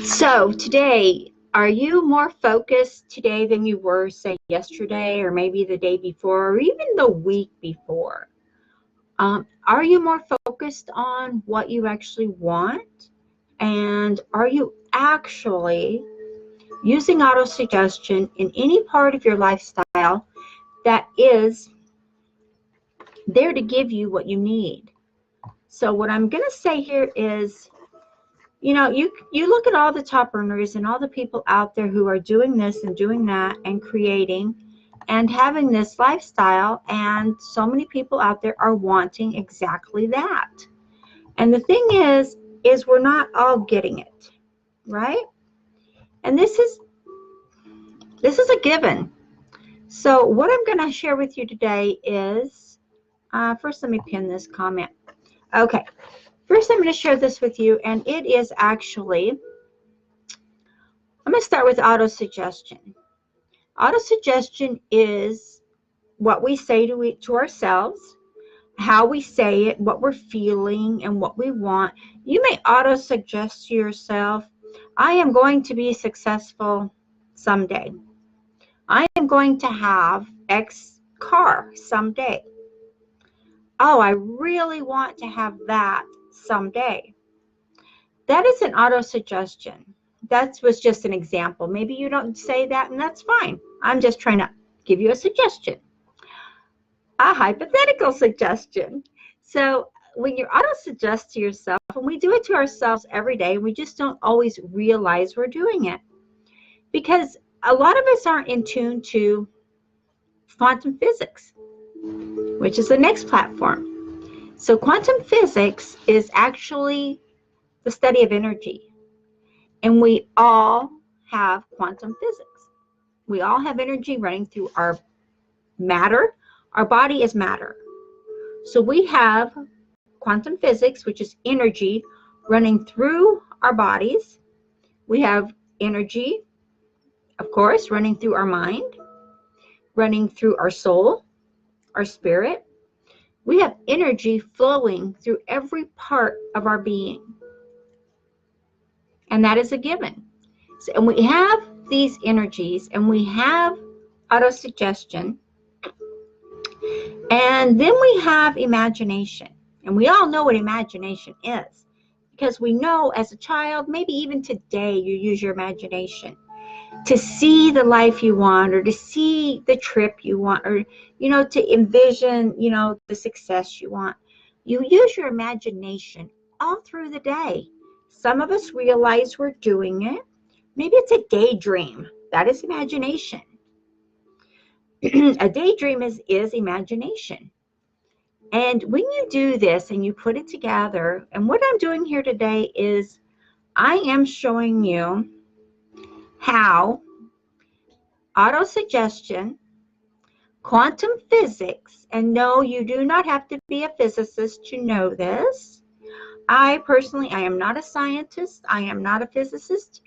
So today, are you more focused today than you were, say, yesterday, or maybe the day before, or even the week before? Are you more focused on what you actually want? And are you actually using autosuggestion in any part of your lifestyle that is there to give you what you need? So what I'm going to say here is, you look at all the top earners and all the people out there who are doing this and doing that and creating and having this lifestyle, and so many people out there are wanting exactly that. And the thing is we're not all getting it, right? And this is a given. So what I'm going to share with you today is, first let me pin this comment. Okay, first I'm going to share this with you, and it is actually, I'm going to start with autosuggestion. Autosuggestion is what we say to ourselves, how we say it, what we're feeling, and what we want. You may auto-suggest to yourself, I am going to be successful someday. I am going to have X car someday. Oh, I really want to have that someday. That is an auto-suggestion. That was just an example. Maybe you don't say that, and that's fine. I'm just trying to give you a suggestion. A hypothetical suggestion. So when you auto-suggest to yourself, and we do it to ourselves every day, we just don't always realize we're doing it. Because a lot of us aren't in tune to quantum physics, which is the next platform. So quantum physics is actually the study of energy. And we all have quantum physics. We all have energy running through our matter. Our body is matter. So we have quantum physics, which is energy running through our bodies. We have energy, of course, running through our mind, running through our soul, our spirit. We have energy flowing through every part of our being. And that is a given. So, and we have these energies, and we have autosuggestion, and then we have imagination. And we all know what imagination is, because we know as a child, maybe even today, you use your imagination to see the life you want, or to see the trip you want, or, to envision, the success you want. You use your imagination all through the day. Some of us realize we're doing it. Maybe it's a daydream. That is imagination. A daydream is imagination. And when you do this and you put it together, and what I'm doing here today is I am showing you how autosuggestion, quantum physics, and no, you do not have to be a physicist to know this. I am not a scientist. I am not a physicist.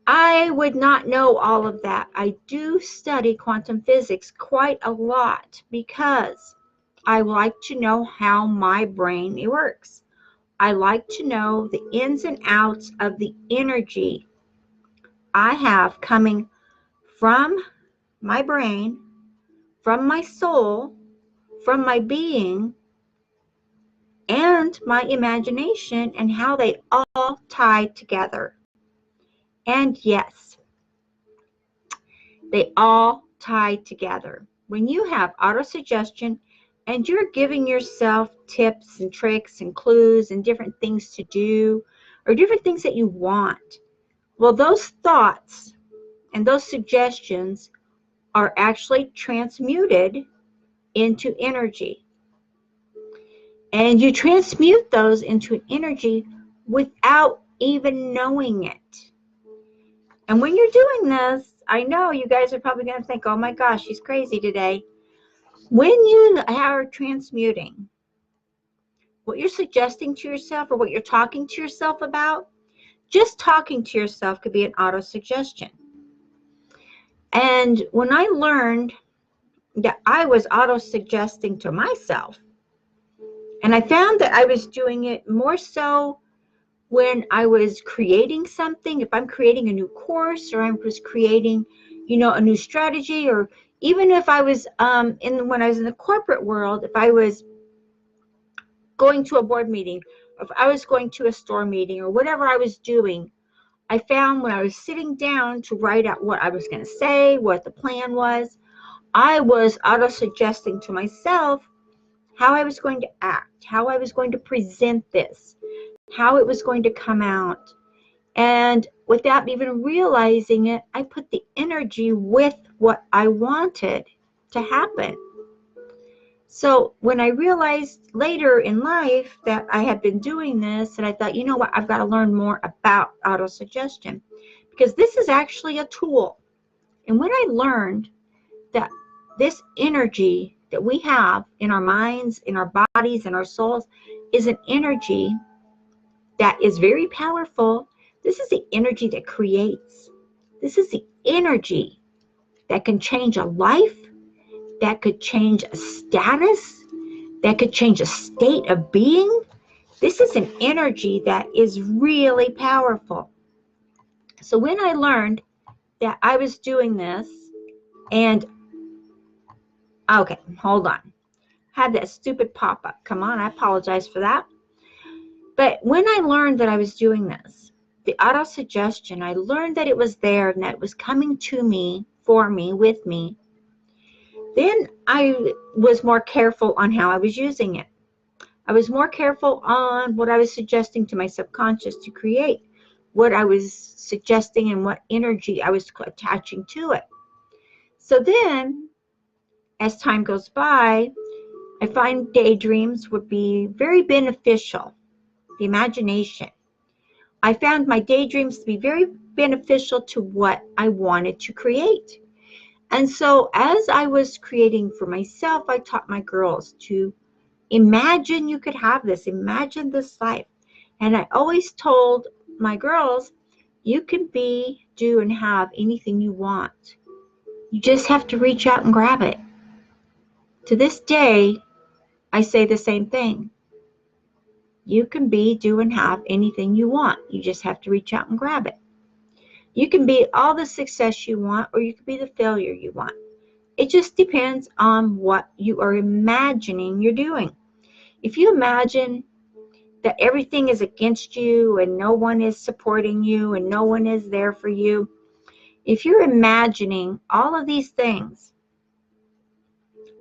I would not know all of that. I do study quantum physics quite a lot because I like to know how my brain works. I like to know the ins and outs of the energy I have coming from my brain, from my soul, from my being, and my imagination, and how they all tie together. And yes, they all tie together. When you have autosuggestion and you're giving yourself tips and tricks and clues and different things to do, or different things that you want, well, those thoughts and those suggestions are actually transmuted into energy. And you transmute those into an energy without even knowing it. And when you're doing this, I know you guys are probably going to think, oh my gosh, she's crazy today. When you are transmuting, what you're suggesting to yourself or what you're talking to yourself about, just talking to yourself could be an auto-suggestion. And when I learned that I was auto-suggesting to myself, and I found that I was doing it more so when I was creating something, if I'm creating a new course or I was creating, a new strategy, or even if I was when I was in the corporate world, if I was going to a board meeting, if I was going to a store meeting or whatever I was doing, I found when I was sitting down to write out what I was going to say, what the plan was, I was auto-suggesting to myself how I was going to act, how I was going to present this, how it was going to come out. And without even realizing it, I put the energy with what I wanted to happen. So when I realized later in life that I had been doing this, and I thought, you know what, I've got to learn more about autosuggestion, because this is actually a tool. And when I learned that this energy that we have in our minds, in our bodies, in our souls is an energy that is very powerful. This is the energy that creates. This is the energy that can change a life, that could change a status, that could change a state of being. This is an energy that is really powerful. So when I learned that I was doing this, and okay, hold on. Had that stupid pop-up. Come on, I apologize for that. But when I learned that I was doing this, the auto-suggestion, I learned that it was there and that it was coming to me, for me, with me. Then I was more careful on how I was using it. I was more careful on what I was suggesting to my subconscious to create, what I was suggesting and what energy I was attaching to it. So then, as time goes by, I find daydreams would be very beneficial. The imagination. I found my daydreams to be very beneficial to what I wanted to create. And so as I was creating for myself, I taught my girls to imagine you could have this, imagine this life. And I always told my girls, you can be, do, and have anything you want. You just have to reach out and grab it. To this day, I say the same thing. You can be, do, and have anything you want. You just have to reach out and grab it. You can be all the success you want, or you can be the failure you want. It just depends on what you are imagining you're doing. If you imagine that everything is against you and no one is supporting you and no one is there for you, if you're imagining all of these things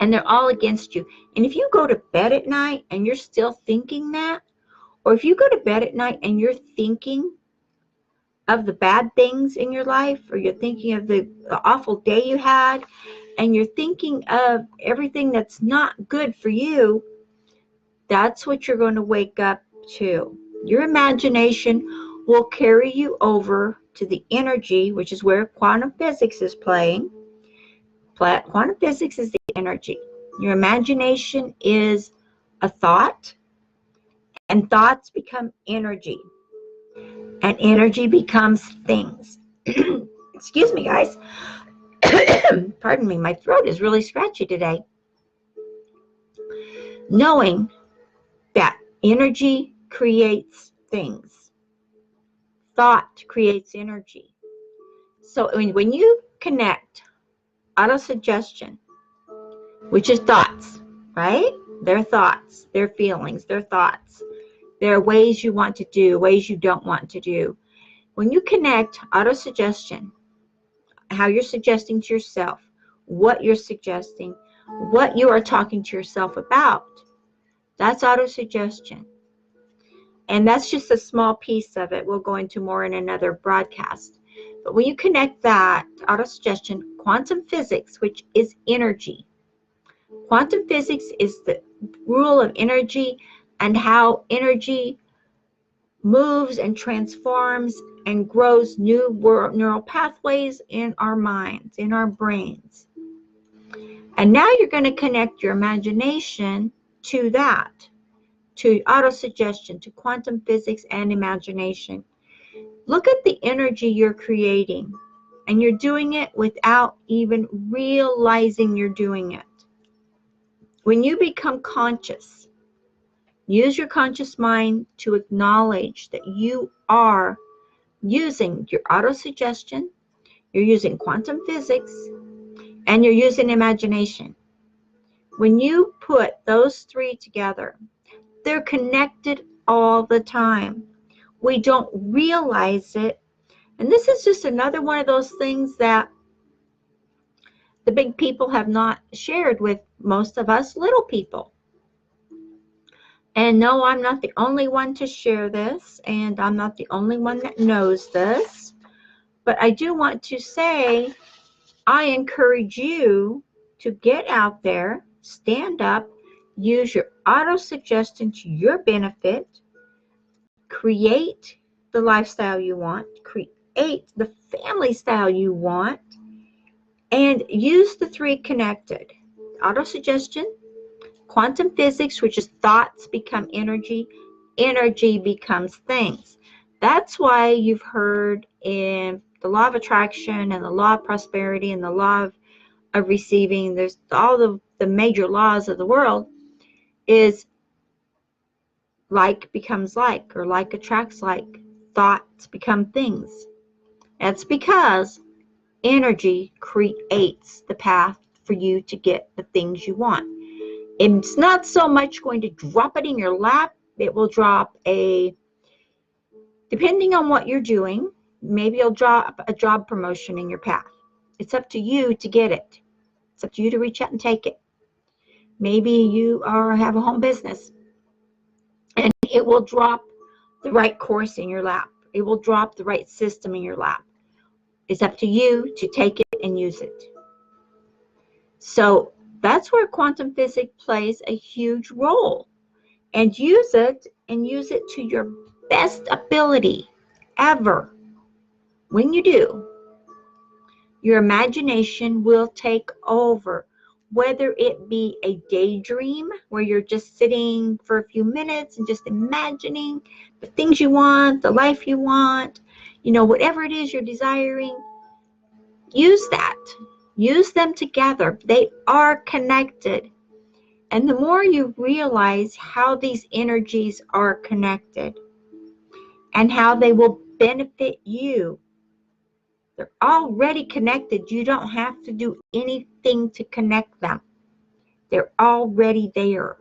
and they're all against you, and if you go to bed at night and you're still thinking that, or if you go to bed at night and you're thinking of the bad things in your life, or you're thinking of the awful day you had, and you're thinking of everything that's not good for you, that's what you're going to wake up to. Your imagination will carry you over to the energy, which is where quantum physics is playing. Quantum physics is the energy. Your imagination is a thought, and thoughts become energy. And energy becomes things. Excuse me, guys. Pardon me, my throat is really scratchy today. Knowing that energy creates things. Thought creates energy. So when you connect autosuggestion, which is thoughts, right? They're thoughts, they're feelings, they're thoughts. There are ways you want to do, ways you don't want to do. When you connect autosuggestion, how you're suggesting to yourself, what you're suggesting, what you are talking to yourself about, that's autosuggestion. And that's just a small piece of it. We'll go into more in another broadcast. But when you connect that to autosuggestion, quantum physics, which is energy. Quantum physics is the rule of energy and how energy moves and transforms and grows new neural pathways in our minds, in our brains. And now you're going to connect your imagination to that, to autosuggestion, to quantum physics and imagination. Look at the energy you're creating, and you're doing it without even realizing you're doing it. When you become conscious Use your conscious mind to acknowledge that you are using your auto-suggestion, you're using quantum physics, and you're using imagination. When you put those three together, they're connected all the time. We don't realize it. And this is just another one of those things that the big people have not shared with most of us little people. And no, I'm not the only one to share this, and I'm not the only one that knows this. But I do want to say, I encourage you to get out there, stand up, use your auto-suggestion to your benefit, create the lifestyle you want, create the family style you want, and use the three connected. Auto-suggestion, quantum physics, which is thoughts become energy, energy becomes things. That's why you've heard in the law of attraction and the law of prosperity and the law of receiving, there's all the major laws of the world, is like becomes like, or like attracts like. Thoughts become things. That's because energy creates the path for you to get the things you want. It's not so much going to drop it in your lap. It will drop depending on what you're doing, maybe it'll drop a job promotion in your path. It's up to you to get it. It's up to you to reach out and take it. Maybe you have a home business, and it will drop the right course in your lap. It will drop the right system in your lap. It's up to you to take it and use it. So that's where quantum physics plays a huge role. And use it to your best ability ever. When you do, your imagination will take over. Whether it be a daydream where you're just sitting for a few minutes and just imagining the things you want, the life you want, whatever it is you're desiring, use that. Use them together. They are connected. And the more you realize how these energies are connected and how they will benefit you, they're already connected. You don't have to do anything to connect them. They're already there.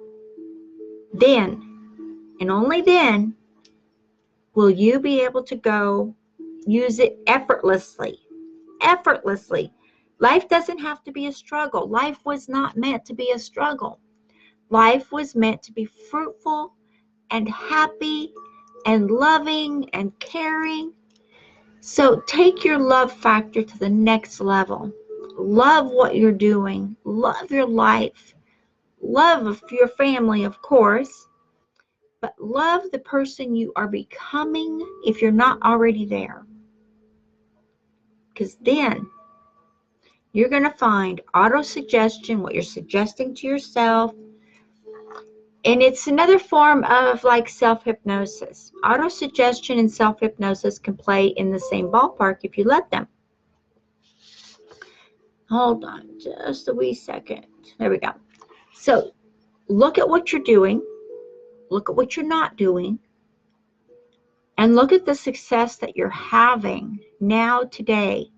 Then, and only then, will you be able to go use it effortlessly. Effortlessly. Life doesn't have to be a struggle. Life was not meant to be a struggle. Life was meant to be fruitful and happy and loving and caring. So take your love factor to the next level. Love what you're doing. Love your life. Love your family, of course. But love the person you are becoming if you're not already there. Because then you're going to find auto-suggestion, what you're suggesting to yourself. And it's another form of like self-hypnosis. Auto-suggestion and self-hypnosis can play in the same ballpark if you let them. Hold on just a wee second. There we go. So look at what you're doing. Look at what you're not doing. And look at the success that you're having now today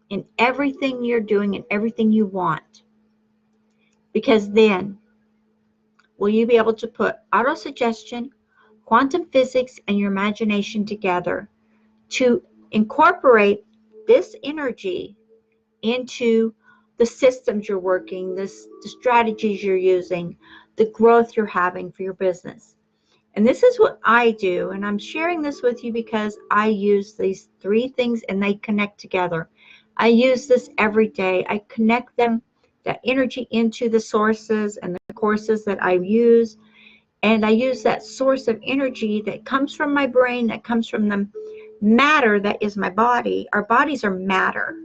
in everything you're doing and everything you want. Because then will you be able to put auto-suggestion, quantum physics, and your imagination together to incorporate this energy into the systems you're working, the strategies you're using, the growth you're having for your business. And this is what I do, and I'm sharing this with you because I use these three things and they connect together. I use this every day. I connect them, that energy, into the sources and the courses that I use. And I use that source of energy that comes from my brain, that comes from the matter that is my body. Our bodies are matter.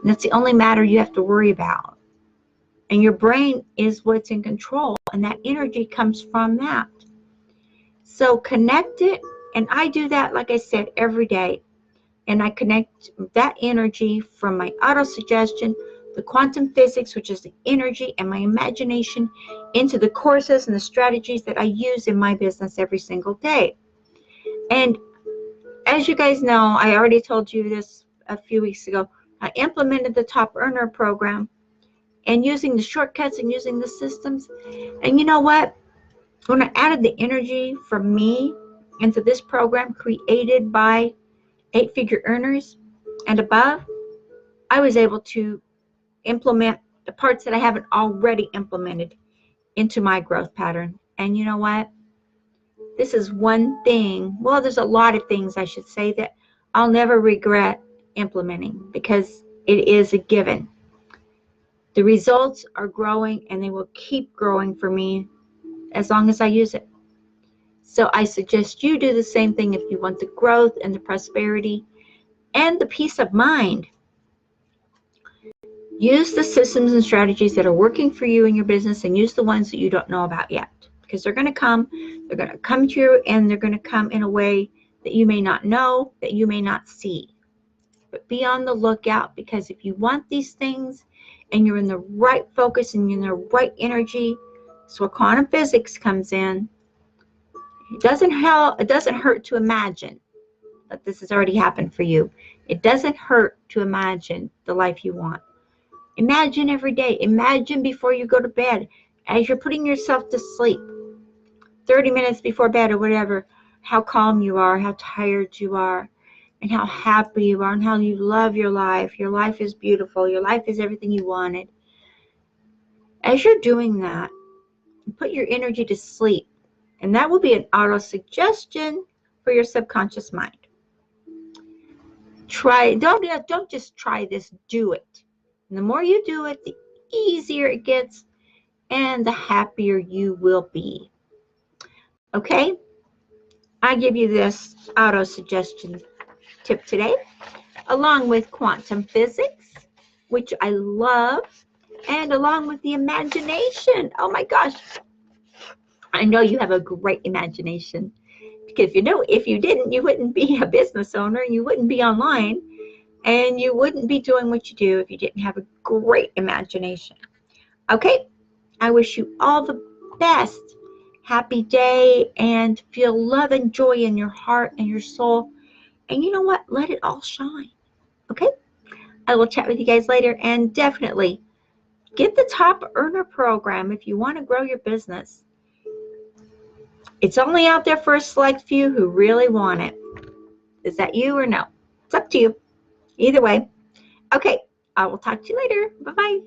And that's the only matter you have to worry about. And your brain is what's in control. And that energy comes from that. So connect it. And I do that, like I said, every day. And I connect that energy from my auto-suggestion, the quantum physics, which is the energy and my imagination, into the courses and the strategies that I use in my business every single day. And as you guys know, I already told you this a few weeks ago, I implemented the Top Earner program and using the shortcuts and using the systems. And you know what? When I added the energy from me into this program created by 8-figure earners and above, I was able to implement the parts that I haven't already implemented into my growth pattern. And you know what? This is one thing, well, there's a lot of things I should say that I'll never regret implementing because it is a given. The results are growing and they will keep growing for me as long as I use it. So I suggest you do the same thing if you want the growth and the prosperity and the peace of mind. Use the systems and strategies that are working for you in your business and use the ones that you don't know about yet. Because they're going to come to you, and they're going to come in a way that you may not know, that you may not see. But be on the lookout, because if you want these things and you're in the right focus and you're in the right energy, that's where quantum physics comes in. It doesn't hurt to imagine that this has already happened for you. It doesn't hurt to imagine the life you want. Imagine every day. Imagine before you go to bed, as you're putting yourself to sleep, 30 minutes before bed or whatever, how calm you are, how tired you are, and how happy you are, and how you love your life. Your life is beautiful. Your life is everything you wanted. As you're doing that, put your energy to sleep, and that will be an auto-suggestion for your subconscious mind. Don't just try this, do it. And the more you do it, the easier it gets, and the happier you will be. Okay? I give you this auto-suggestion tip today, along with quantum physics, which I love, and along with the imagination. Oh my gosh. I know you have a great imagination, because if you didn't, you wouldn't be a business owner, you wouldn't be online, and you wouldn't be doing what you do if you didn't have a great imagination. Okay? I wish you all the best. Happy day, and feel love and joy in your heart and your soul. And you know what? Let it all shine. Okay? I will chat with you guys later, and definitely get the Top Earner program if you want to grow your business. It's only out there for a select few who really want it. Is that you or no? It's up to you. Either way. Okay, I will talk to you later. Bye-bye.